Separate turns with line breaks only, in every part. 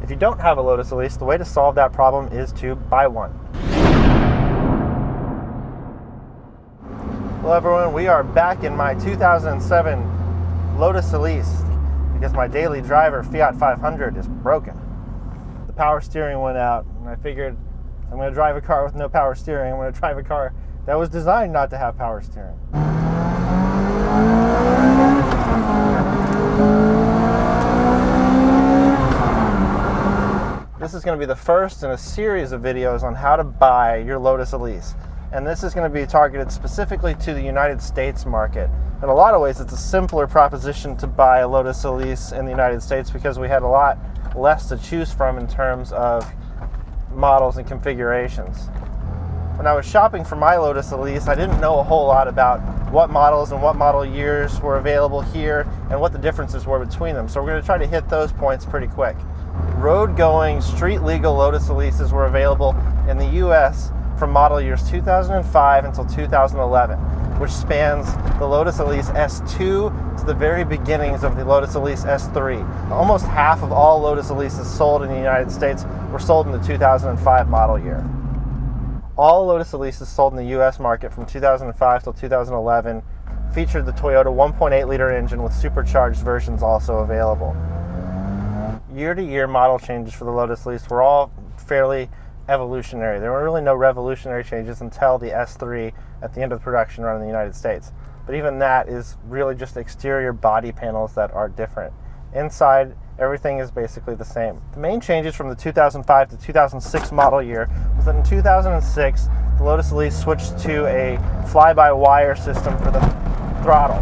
If you don't have a Lotus Elise, the way to solve that problem is to buy one. Hello everyone, we are back in my 2007 Lotus Elise because my daily driver Fiat 500 is broken. The power steering went out and I figured I'm going to drive a car with no power steering. I'm going to drive a car that was designed not to have power steering. This is going to be the first in a series of videos on how to buy your Lotus Elise. And this is going to be targeted specifically to the United States market. In a lot of ways, it's a simpler proposition to buy a Lotus Elise in the United States because we had a lot less to choose from in terms of models and configurations. When I was shopping for my Lotus Elise, I didn't know a whole lot about what models and what model years were available here and what the differences were between them. So we're going to try to hit those points pretty quick. Road-going, street-legal Lotus Elises were available in the U.S. from model years 2005 until 2011, which spans the Lotus Elise S2 to the very beginnings of the Lotus Elise S3. Almost half of all Lotus Elises sold in the United States were sold in the 2005 model year. All Lotus Elises sold in the U.S. market from 2005 till 2011 featured the Toyota 1.8-liter engine with supercharged versions also available. Year-to-year model changes for the Lotus Elise were all fairly evolutionary. There were really no revolutionary changes until the S3 at the end of the production run in the United States. But even that is really just exterior body panels that are different. Inside, everything is basically the same. The main changes from the 2005 to 2006 model year was that in 2006, the Lotus Elise switched to a fly-by-wire system for the throttle.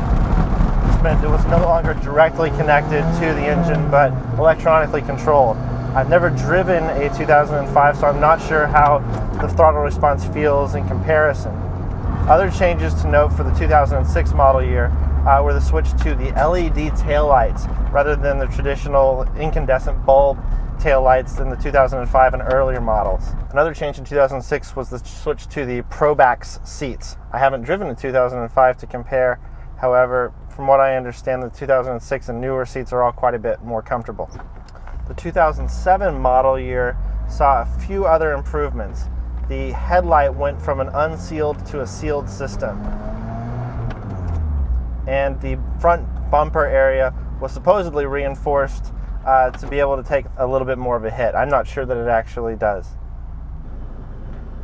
This meant it was no longer directly connected to the engine, but electronically controlled. I've never driven a 2005, so I'm not sure how the throttle response feels in comparison. Other changes to note for the 2006 model year were the switch to the LED taillights rather than the traditional incandescent bulb taillights in the 2005 and earlier models. Another change in 2006 was the switch to the Probax seats. I haven't driven a 2005 to compare. However, from what I understand, the 2006 and newer seats are all quite a bit more comfortable. The 2007 model year saw a few other improvements. The headlight went from an unsealed to a sealed system. And the front bumper area was supposedly reinforced to be able to take a little bit more of a hit. I'm not sure that it actually does.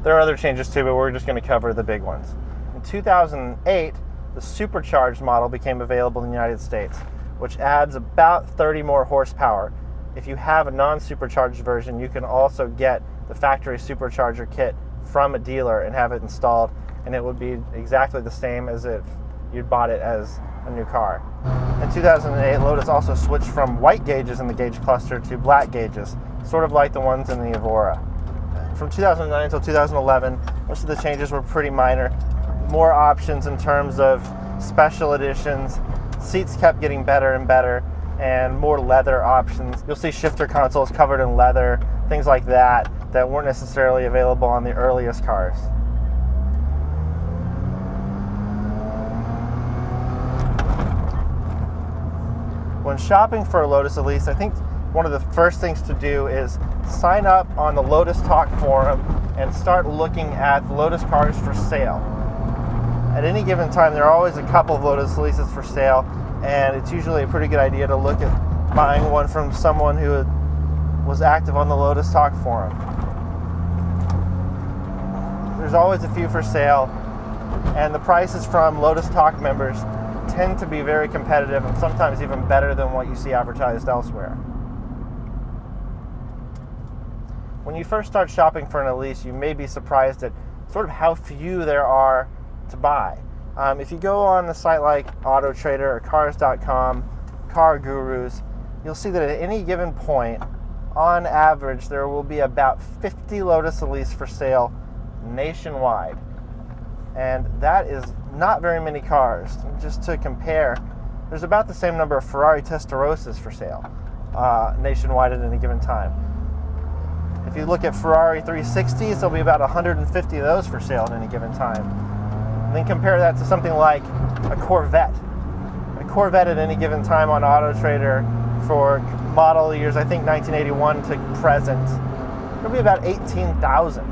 There are other changes too, but we're just going to cover the big ones. In 2008, the supercharged model became available in the United States, which adds about 30 more horsepower. If you have a non-supercharged version, you can also get the factory supercharger kit from a dealer and have it installed, and it would be exactly the same as if you'd bought it as a new car. In 2008, Lotus also switched from white gauges in the gauge cluster to black gauges, sort of like the ones in the Evora. From 2009 until 2011, most of the changes were pretty minor. More options in terms of special editions. Seats kept getting better and better, and more leather options. You'll see shifter consoles covered in leather, things like that weren't necessarily available on the earliest cars. When shopping for a Lotus Elise, I think one of the first things to do is sign up on the Lotus Talk forum and start looking at the Lotus cars for sale. At any given time, there are always a couple of Lotus Elises for sale, and it's usually a pretty good idea to look at buying one from someone who was active on the Lotus Talk forum. There's always a few for sale, and the prices from Lotus Talk members tend to be very competitive and sometimes even better than what you see advertised elsewhere. When you first start shopping for an Elise, you may be surprised at sort of how few there are to buy. If you go on a site like Auto Trader or Cars.com, Car Gurus, you'll see that at any given point, on average, there will be about 50 Lotus Elise for sale nationwide. And that is not very many cars. Just to compare, there's about the same number of Ferrari Testarossas for sale nationwide at any given time. If you look at Ferrari 360s, there'll be about 150 of those for sale at any given time. And then compare that to something like a Corvette. A Corvette at any given time on Auto Trader for model years, I think 1981 to present, it'll be about 18,000.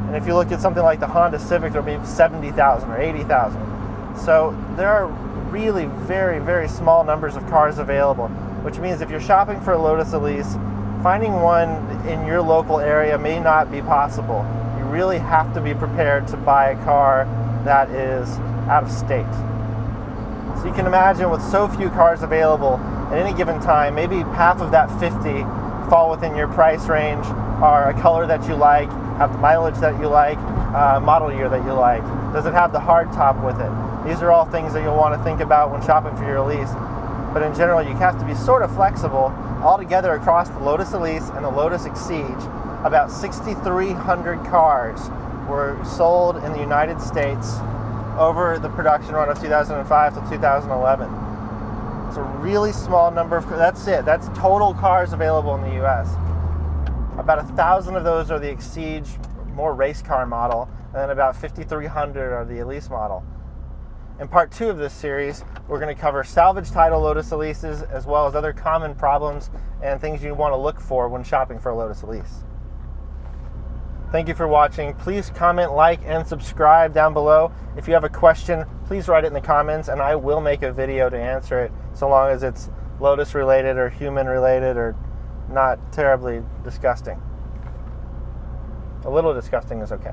And if you look at something like the Honda Civic, there'll be 70,000 or 80,000. So there are really very, very small numbers of cars available, which means if you're shopping for a Lotus Elise, finding one in your local area may not be possible. You really have to be prepared to buy a car that is out of state. So you can imagine, with so few cars available at any given time, maybe half of that 50 fall within your price range, are a color that you like, have the mileage that you like, model year that you like. Does it have the hard top with it? These are all things that you'll want to think about when shopping for your Elise. But in general, you have to be sort of flexible. Altogether, across the Lotus Elise and the Lotus Exige, about 6,300 cars were sold in the United States over the production run of 2005 to 2011. It's a really small number of cars. That's it. That's total cars available in the U.S. About 1,000 of those are the Exige, more race car model, and then about 5,300 are the Elise model. In part 2 of this series, we're going to cover salvage title Lotus Elises, as well as other common problems and things you want to look for when shopping for a Lotus Elise. Thank you for watching. Please comment, like, and subscribe down below. If you have a question, please write it in the comments, and I will make a video to answer it, so long as it's Lotus related or human related or not terribly disgusting. A little disgusting is okay.